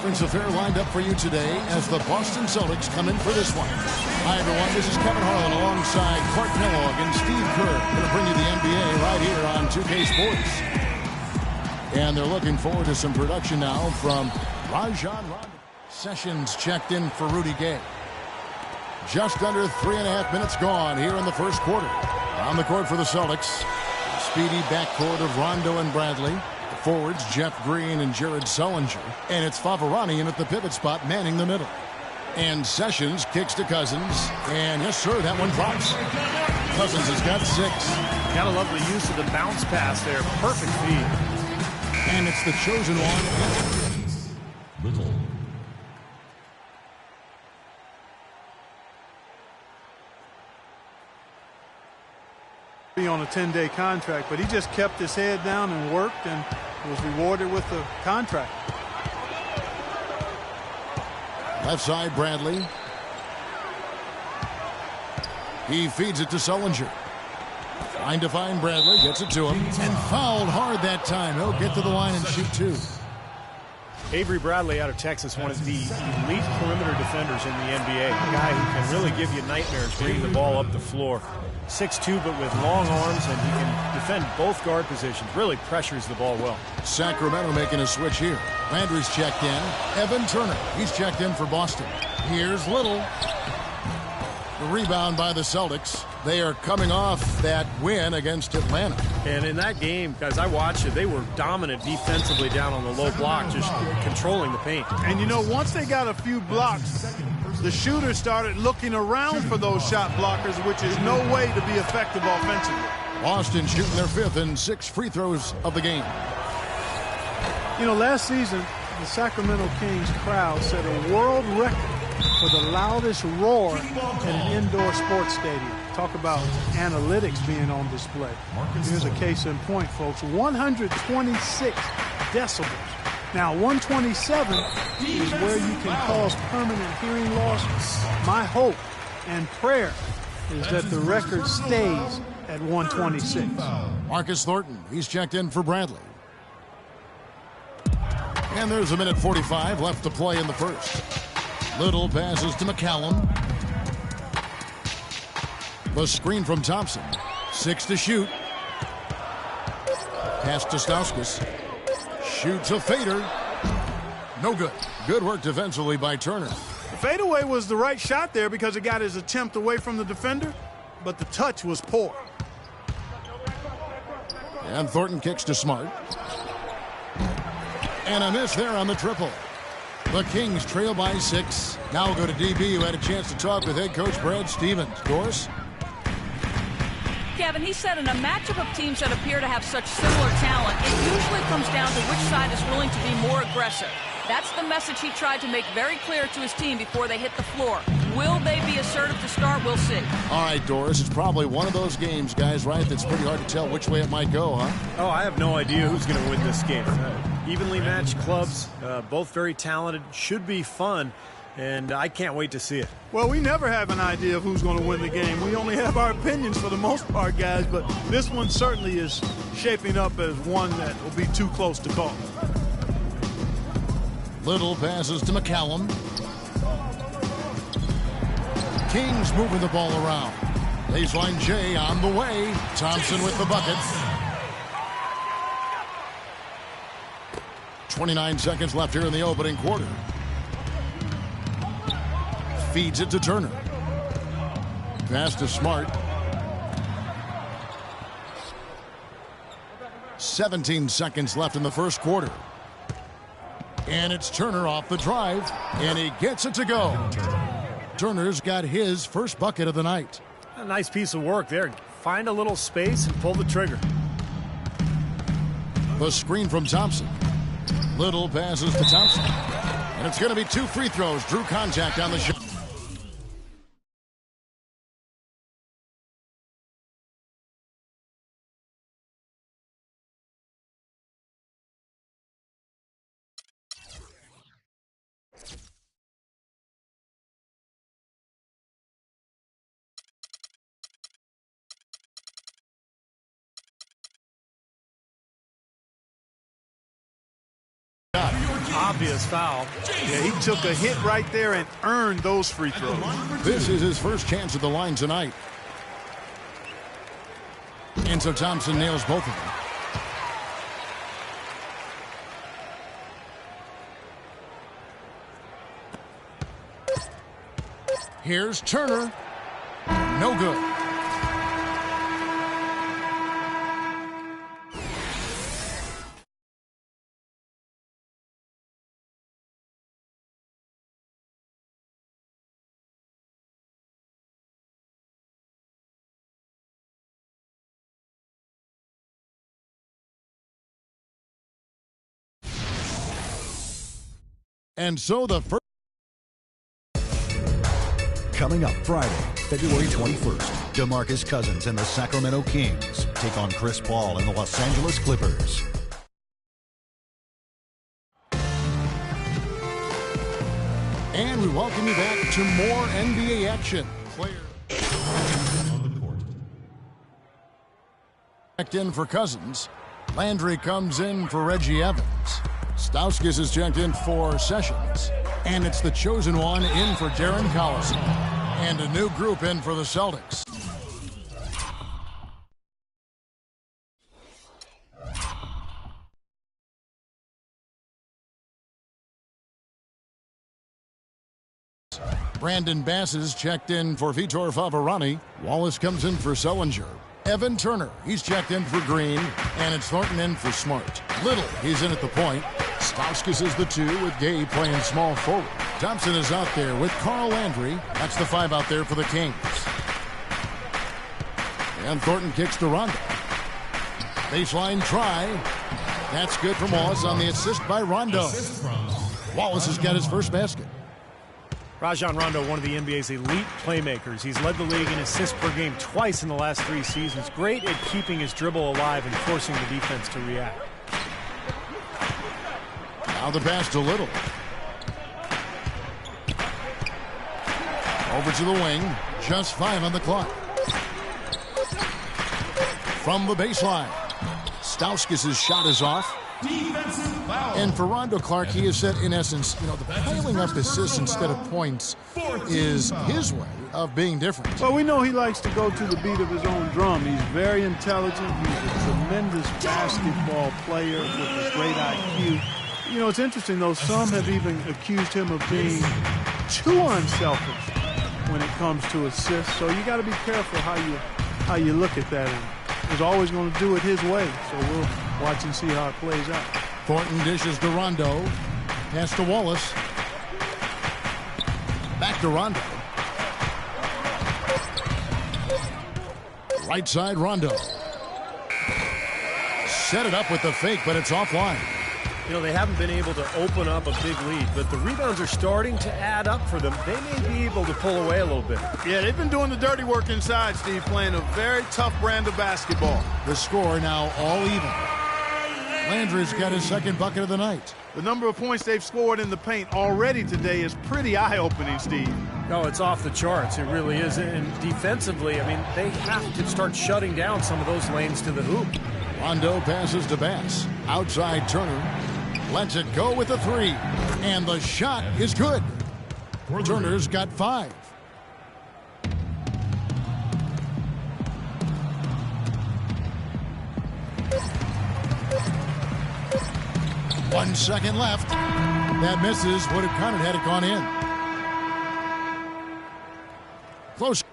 Conference affair lined up for you today as the Boston Celtics come in for this one. Hi, everyone. This is Kevin Harlan alongside Clark Kellogg and Steve Kerr. Going to bring you the NBA right here on 2K Sports. And they're looking forward to some production now from Rajon Rondo. Sessions checked in for Rudy Gay. Just under 3.5 minutes gone here in the first quarter. On the court for the Celtics, speedy backcourt of Rondo and Bradley. The forwards, Jeff Green and Jared Sullinger. And it's Favorani in at the pivot spot, manning the middle. And Sessions kicks to Cousins. And yes, sir, that one drops. Cousins has got 6. Gotta love the use of the bounce pass there. Perfect feed. And it's the chosen one. Little. On a 10-day contract, but he just kept his head down and worked and was rewarded with the contract. Left side, Bradley. He feeds it to Sullinger. Trying to find Bradley, gets it to him, and fouled hard that time. He'll get to the line and shoot 2. Avery Bradley out of Texas, one of the elite perimeter defenders in the NBA. A guy who can really give you nightmares bringing the ball up the floor. 6'2", but with long arms, and he can defend both guard positions. Really pressures the ball well. Sacramento making a switch here. Landry's checked in. Evan Turner, he's checked in for Boston. Here's Little. The rebound by the Celtics. They are coming off that win against Atlanta. And in that game, guys, I watched it. They were dominant defensively down on the low block, just controlling the paint. And, you know, once they got a few blocks, the shooters started looking around for those shot blockers, which is no way to be effective offensively. Boston shooting their 5th and 6 free throws of the game. You know, last season, the Sacramento Kings crowd set a world record for the loudest roar in an indoor sports stadium. Talk about analytics being on display. Here's a case in point, folks. 126 decibels. Now, 127 is where you can cause permanent hearing loss. My hope and prayer is that the record stays at 126. Marcus Thornton, he's checked in for Bradley. And there's 1:45 left to play in the first. Little passes to McCallum. The screen from Thompson. 6 to shoot. Pass to Stauskas. Shoots a fader. No good. Good work defensively by Turner. The fadeaway was the right shot there because it got his attempt away from the defender, but the touch was poor. And Thornton kicks to Smart. And a miss there on the triple. The Kings trail by 6. Now we'll go to DB, who had a chance to talk with head coach Brad Stevens. Doris? Kevin, he said in a matchup of teams that appear to have such similar talent, it usually comes down to which side is willing to be more aggressive. That's the message he tried to make very clear to his team before they hit the floor. Will they be assertive to start? We'll see. All right, Doris, it's probably one of those games, guys, right, that's pretty hard to tell which way it might go, huh? Oh, I have no idea who's going to win this game. Evenly matched clubs, both very talented, should be fun, and I can't wait to see it. Well, we never have an idea of who's going to win the game. We only have our opinions for the most part, guys, but this one certainly is shaping up as one that will be too close to call. Little passes to McCallum. Kings moving the ball around. Baseline J on the way. Thompson with the bucket. 29 seconds left here in the opening quarter. Feeds it to Turner. Pass to Smart. 17 seconds left in the first quarter. And it's Turner off the drive, and he gets it to go. Turner's got his first bucket of the night. A nice piece of work there. Find a little space and pull the trigger. The screen from Thompson. Little passes to Thompson. And it's going to be 2 free throws. Drew contact on the shot. obvious foul. Yeah, he took a hit right there and earned those free throws. This is his first chance at the line tonight. And so Thompson nails both of them. Here's Turner. No good. And so the first. Coming up Friday, February 21st, DeMarcus Cousins and the Sacramento Kings take on Chris Paul and the Los Angeles Clippers. And we welcome you back to more NBA action. Player on the court. Checked in for Cousins. Landry comes in for Reggie Evans. Stauskas is checked in for Sessions. And it's the chosen one in for Darren Collison. And a new group in for the Celtics. Brandon Bass is checked in for Vitor Favarani. Wallace comes in for Sullinger. Evan Turner, he's checked in for Green. And it's Thornton in for Smart. Little, he's in at the point. Stauskas is the 2 with Gay playing small forward. Thompson is out there with Carl Landry. That's the 5 out there for the Kings. And Thornton kicks to Rondo. Baseline try. That's good from Wallace on the assist by Rondo. Wallace has got his first basket. Rajon Rondo, one of the NBA's elite playmakers. He's led the league in assists per game twice in the last 3 seasons. Great at keeping his dribble alive and forcing the defense to react. Now the pass to Little. Over to the wing. Just 5 on the clock. From the baseline. Stauskas' shot is off. And for Rondo Clark, he has said, in essence, the piling up assists instead of points is his way of being different. Well, we know he likes to go to the beat of his own drum. He's very intelligent. He's a tremendous basketball player with a great IQ. It's interesting, though. Some have even accused him of being too unselfish when it comes to assists. So you got to be careful how you look at that. And he's always going to do it his way. So we'll watch and see how it plays out. Thornton dishes to Rondo. Pass to Wallace. Back to Rondo. Right side, Rondo. Set it up with the fake, but it's offline. They haven't been able to open up a big lead, but the rebounds are starting to add up for them. They may be able to pull away a little bit. Yeah, they've been doing the dirty work inside, Steve, playing a very tough brand of basketball. The score now all even. Landry's got his second bucket of the night. The number of points they've scored in the paint already today is pretty eye-opening, Steve. No, it's off the charts. It really is. And defensively, they have to start shutting down some of those lanes to the hoop. Rondo passes to Bass. Outside Turner. Lets it go with the 3. And the shot is good. Turner's got 5. One second left. That misses. Would have counted had it gone in. Close.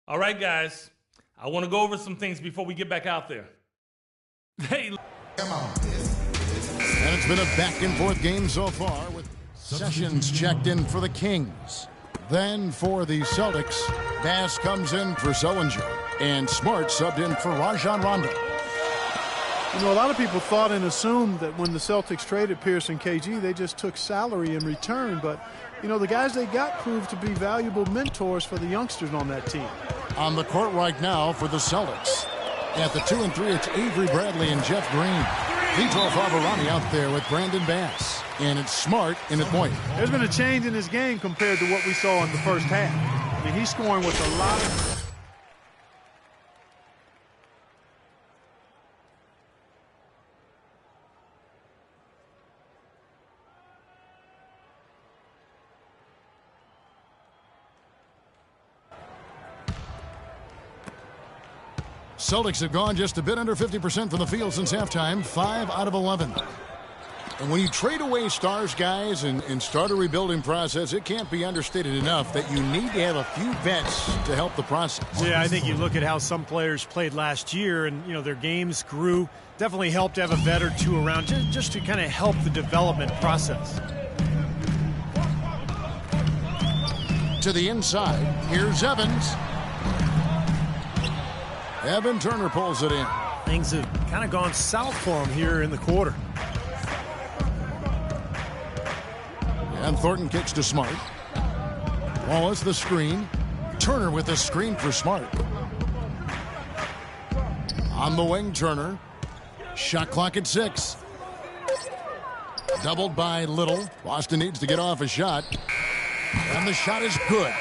All right, guys. I want to go over some things before we get back out there. Hey. Come on. And it's been a back-and-forth game so far with Sessions checked in for the Kings. Then for the Celtics, Bass comes in for Sullinger. And Smart subbed in for Rajon Rondo. A lot of people thought and assumed that when the Celtics traded Pierce and KG, they just took salary in return. But, the guys they got proved to be valuable mentors for the youngsters on that team. On the court right now for the Celtics. At the 2 and 3, it's Avery Bradley and Jeff Green. Vitor Favarani out there with Brandon Bass. And it's Smart in at point. There's been a change in his game compared to what we saw in the first half. He's scoring with a lot of... Celtics have gone just a bit under 50% from the field since halftime, 5 out of 11. And when you trade away stars, guys, and start a rebuilding process, it can't be understated enough that you need to have a few vets to help the process. Yeah, I think you look at how some players played last year, and, you know, their games grew. Definitely helped to have a vet or two around just to kind of help the development process. To the inside, here's Evans. Evan Turner pulls it in. Things have kind of gone south for him here in the quarter. And Thornton kicks to Smart. Wallace the screen. Turner with the screen for Smart. On the wing, Turner. Shot clock at 6. Doubled by Little. Boston needs to get off a shot. And the shot is good.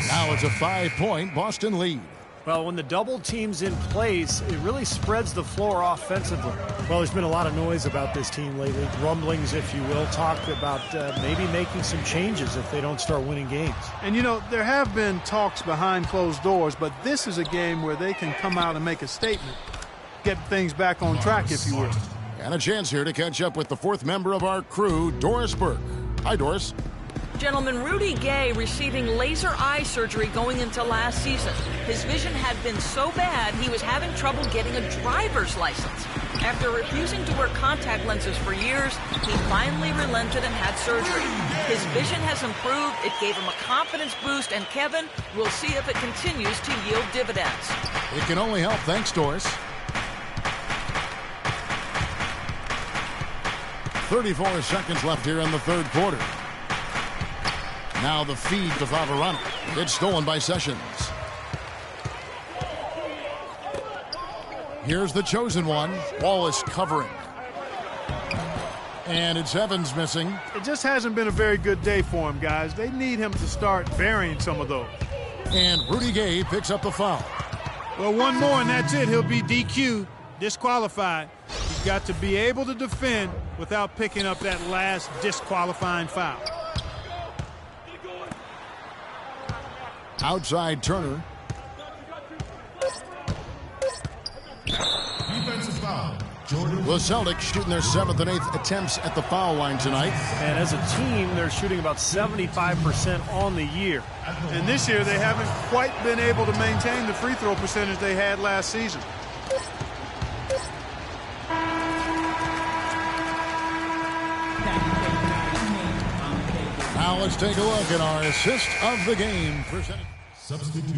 Now it's a 5-point Boston lead. Well, when the double team's in place, it really spreads the floor offensively. Well, there's been a lot of noise about this team lately. Rumblings, if you will, talk about maybe making some changes if they don't start winning games. And, you know, there have been talks behind closed doors, but this is a game where they can come out and make a statement, get things back on track, if you will. And a chance here to catch up with the fourth member of our crew, Doris Burke. Hi, Doris. Gentlemen, Rudy Gay receiving laser eye surgery going into last season. His vision had been so bad he was having trouble getting a driver's license. After refusing to wear contact lenses for years, he finally relented and had surgery. His vision has improved, it gave him a confidence boost, and Kevin, we'll see if it continues to yield dividends. It can only help. Thanks, Doris. 34 seconds left here in the third quarter. Now the feed to Favarano. It's stolen by Sessions. Here's the chosen one. Wallace covering. And it's Evans missing. It just hasn't been a very good day for him, guys. They need him to start varying some of those. And Rudy Gay picks up the foul. Well, one more and that's it. He'll be DQ'd, disqualified. He's got to be able to defend without picking up that last disqualifying foul. Outside Turner. Defensive foul. The Celtics shooting their 7th and 8th attempts at the foul line tonight. And as a team, they're shooting about 75% on the year. And this year, they haven't quite been able to maintain the free throw percentage they had last season. Now let's take a look at our assist of the game percentage. Substitution.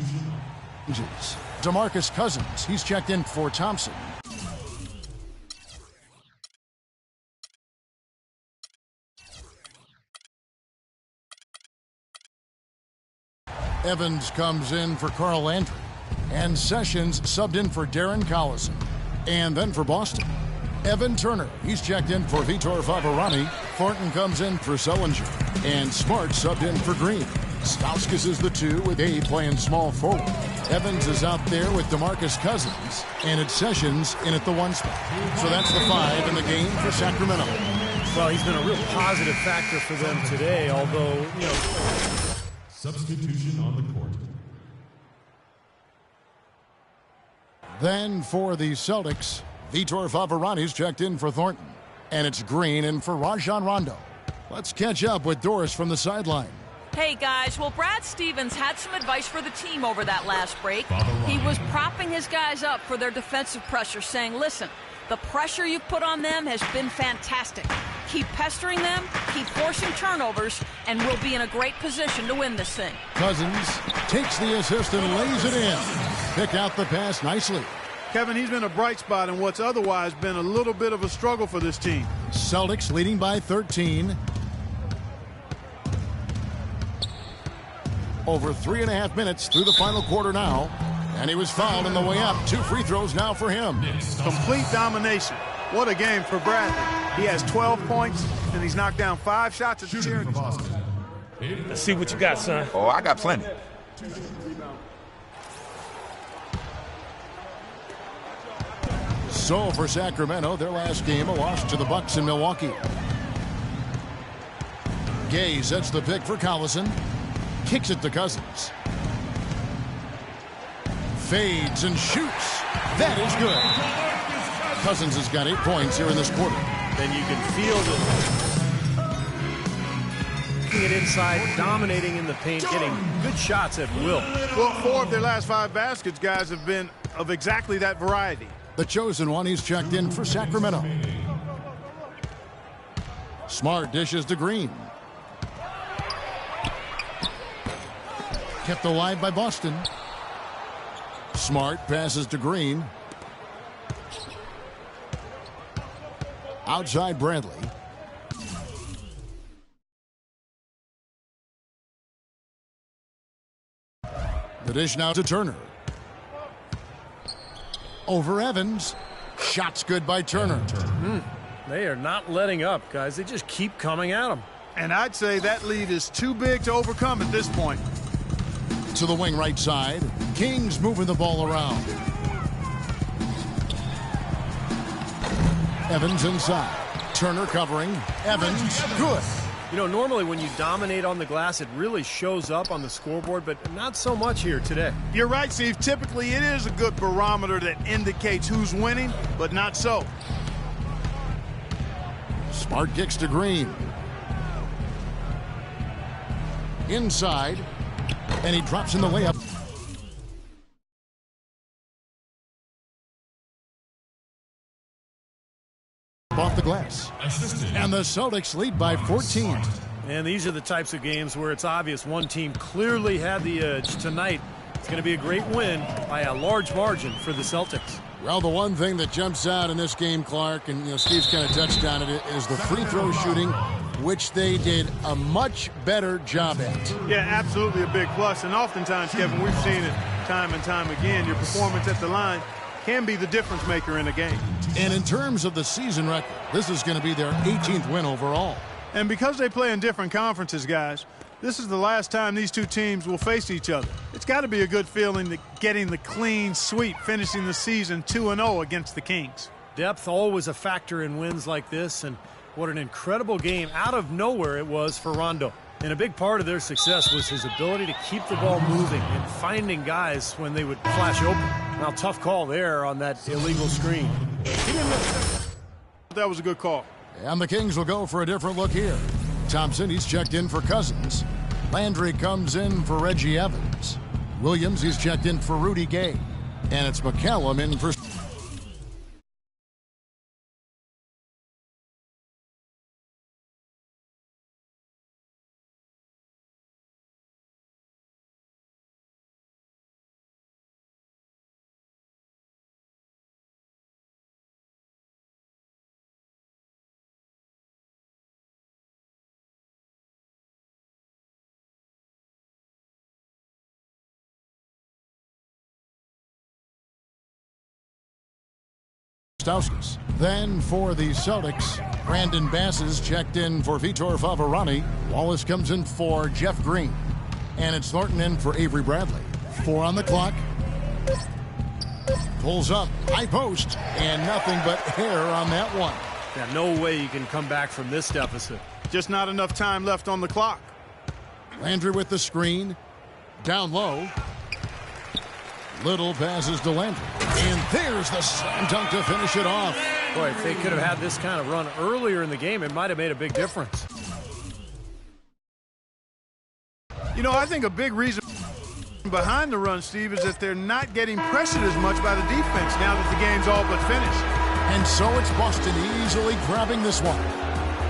DeMarcus Cousins. He's checked in for Thompson. Evans comes in for Carl Landry. And Sessions subbed in for Darren Collison. And then for Boston, Evan Turner. He's checked in for Vitor Favarani. Thornton comes in for Sullinger. And Smart subbed in for Green. Stauskas is the 2 with A playing small forward. Evans is out there with DeMarcus Cousins. And it's Sessions in at the 1 spot. So that's the 5 in the game for Sacramento. Well, he's been a real positive factor for them today, although, you know. Substitution on the court. Then for the Celtics, Vitor Favarani's checked in for Thornton. And it's Green in for Rajon Rondo. Let's catch up with Doris from the sideline. Hey, guys. Well, Brad Stevens had some advice for the team over that last break. He was propping his guys up for their defensive pressure, saying, listen, the pressure you've put on them has been fantastic. Keep pestering them, keep forcing turnovers, and we'll be in a great position to win this thing. Cousins takes the assist and lays it in. Pick out the pass nicely. Kevin, he's been a bright spot in what's otherwise been a little bit of a struggle for this team. Celtics leading by 13. Over 3.5 minutes through the final quarter now. And he was fouled on the way up. 2 free throws now for him. Complete domination. What a game for Bradley. He has 12 points, and he's knocked down 5 shots at the charity. Let's see what you got, son. Oh, I got plenty. So for Sacramento, their last game, a loss to the Bucks in Milwaukee. Gay sets the pick for Collison. Kicks it to Cousins. Fades and shoots. That is good. Cousins has got 8 points here in this quarter. Then you can feel it inside, dominating in the paint, getting good shots at will. Well, 4 of their last 5 baskets, guys, have been of exactly that variety. The chosen one, he's checked in for Sacramento. Smart dishes to Green. Kept alive by Boston. Smart passes to Green. Outside Bradley. The dish now to Turner. Over Evans. Shots good by Turner. They are not letting up, guys. They just keep coming at them. And I'd say that lead is too big to overcome at this point. To the wing right side. Kings moving the ball around. Evans inside. Turner covering. Evans, good. You know, normally when you dominate on the glass, it really shows up on the scoreboard, but not so much here today. You're right, Steve. Typically, it is a good barometer that indicates who's winning, but not so. Smart kicks to Green. Inside. And he drops in the layup. Off the glass. And the Celtics lead by 14. And these are the types of games where it's obvious one team clearly had the edge. Tonight, it's going to be a great win by a large margin for the Celtics. Well, the one thing that jumps out in this game, Clark, and Steve's kind of touched on it, is the free throw shooting, which they did a much better job at. Yeah, absolutely a big plus. And oftentimes, Kevin, we've seen it time and time again. Your performance at the line can be the difference maker in a game. And in terms of the season record, this is going to be their 18th win overall. And because they play in different conferences, guys, this is the last time these two teams will face each other. It's got to be a good feeling that getting the clean sweep, finishing the season 2-0 against the Kings. Depth always a factor in wins like this, and what an incredible game out of nowhere it was for Rondo. And a big part of their success was his ability to keep the ball moving and finding guys when they would flash open. Now, tough call there on that illegal screen. That was a good call. And the Kings will go for a different look here. Thompson, he's checked in for Cousins. Landry comes in for Reggie Evans. Williams, he's checked in for Rudy Gay. And it's McCallum in for... Then for the Celtics, Brandon Bass is checked in for Vitor Favarani. Wallace comes in for Jeff Green. And it's Thornton in for Avery Bradley. 4 on the clock. Pulls up, high post, and nothing but air on that one. Yeah, no way you can come back from this deficit. Just not enough time left on the clock. Landry with the screen. Down low. Little passes to Landry. And there's the slam dunk to finish it off. Boy, if they could have had this kind of run earlier in the game, it might have made a big difference. You know, I think a big reason behind the run, Steve, is that they're not getting pressured as much by the defense now that the game's all but finished. And so it's Boston easily grabbing this one.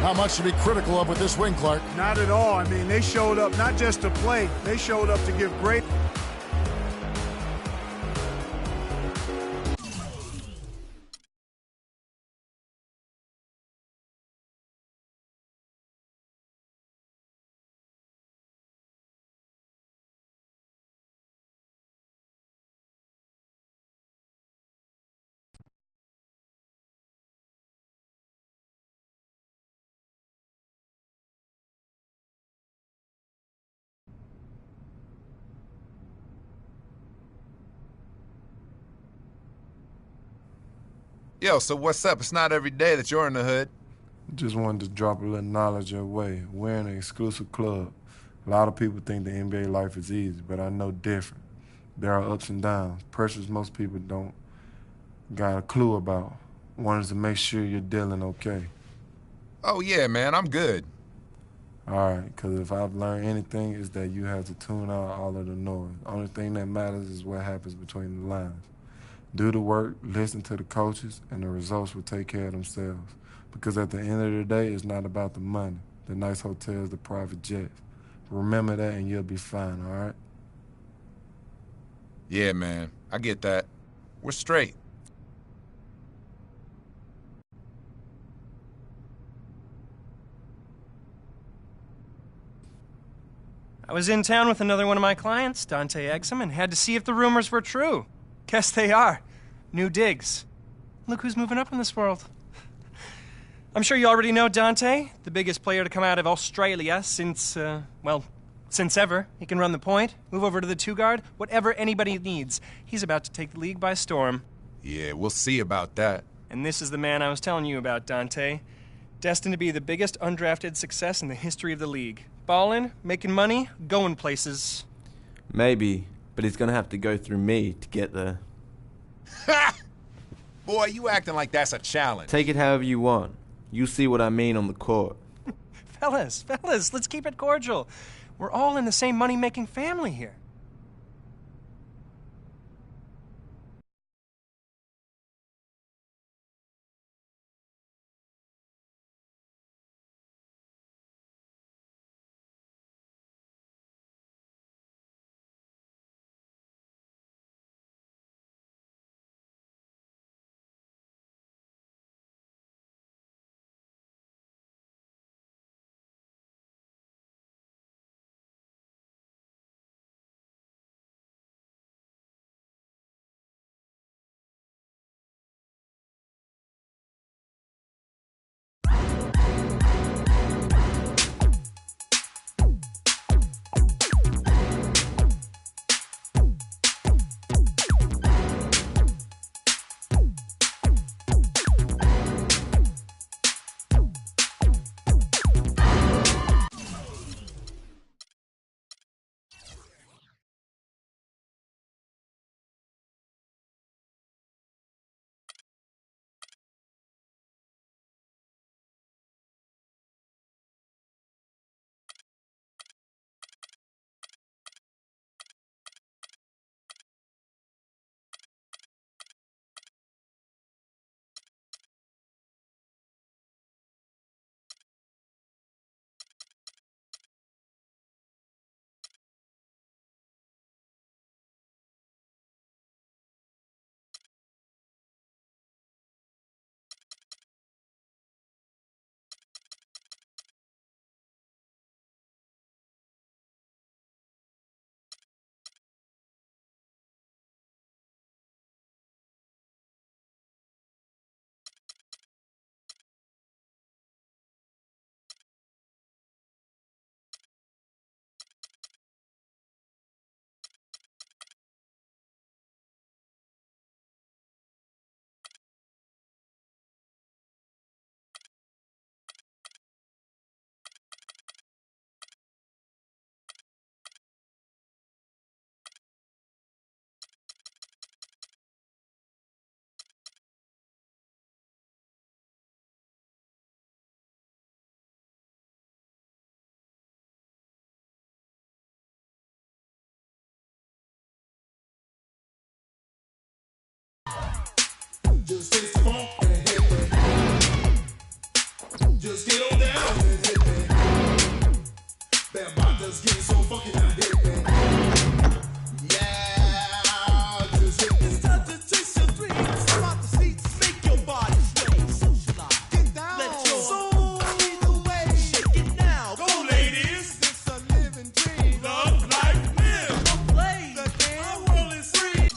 Not much to be critical of with this win, Clark. Not at all. I mean, they showed up not just to play, they showed up to give great... Yo, so what's up? It's not every day that you're in the hood. Just wanted to drop a little knowledge your way. We're in an exclusive club. A lot of people think the NBA life is easy, but I know different. There are ups and downs, pressures most people don't got a clue about. Wanted to make sure you're dealing okay. Oh, yeah, man, I'm good. All right, because if I've learned anything, is that you have to tune out all of the noise. Only thing that matters is what happens between the lines. Do the work, listen to the coaches, and the results will take care of themselves. Because at the end of the day, it's not about the money, the nice hotels, the private jets. Remember that and you'll be fine, all right? Yeah, man, I get that. We're straight. I was in town with another one of my clients, Dante Exum, and had to see if the rumors were true. Guess they are. New digs. Look who's moving up in this world. I'm sure you already know Dante, the biggest player to come out of Australia since ever. He can run the point, move over to the two-guard, whatever anybody needs. He's about to take the league by storm. Yeah, we'll see about that. And this is the man I was telling you about, Dante. Destined to be the biggest undrafted success in the history of the league. Ballin', making money, going places. Maybe, but he's gonna have to go through me to get there. Ha! Boy, you acting like that's a challenge. Take it however you want. You see what I mean on the court. Fellas, let's keep it cordial. We're all in the same money-making family here. Just taste the funk and hit me. Just get on down and hit me. That body's getting so funky now, hit me. Yeah, just hit me. It's time to chase your dreams. Pop the seats, make your body sway. Socialize, get down. Let your soul lead the way. Shake it now, go ladies. It's a living dream. Love, life, live. Don't play the game. Our world is free.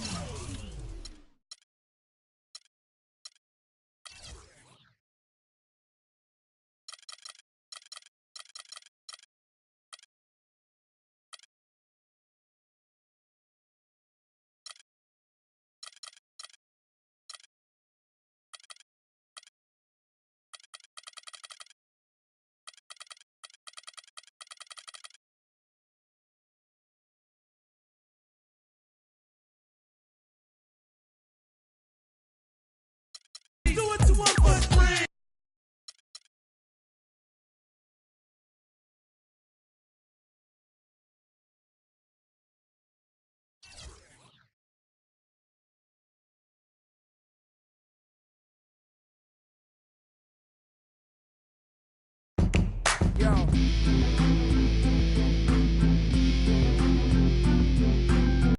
yo.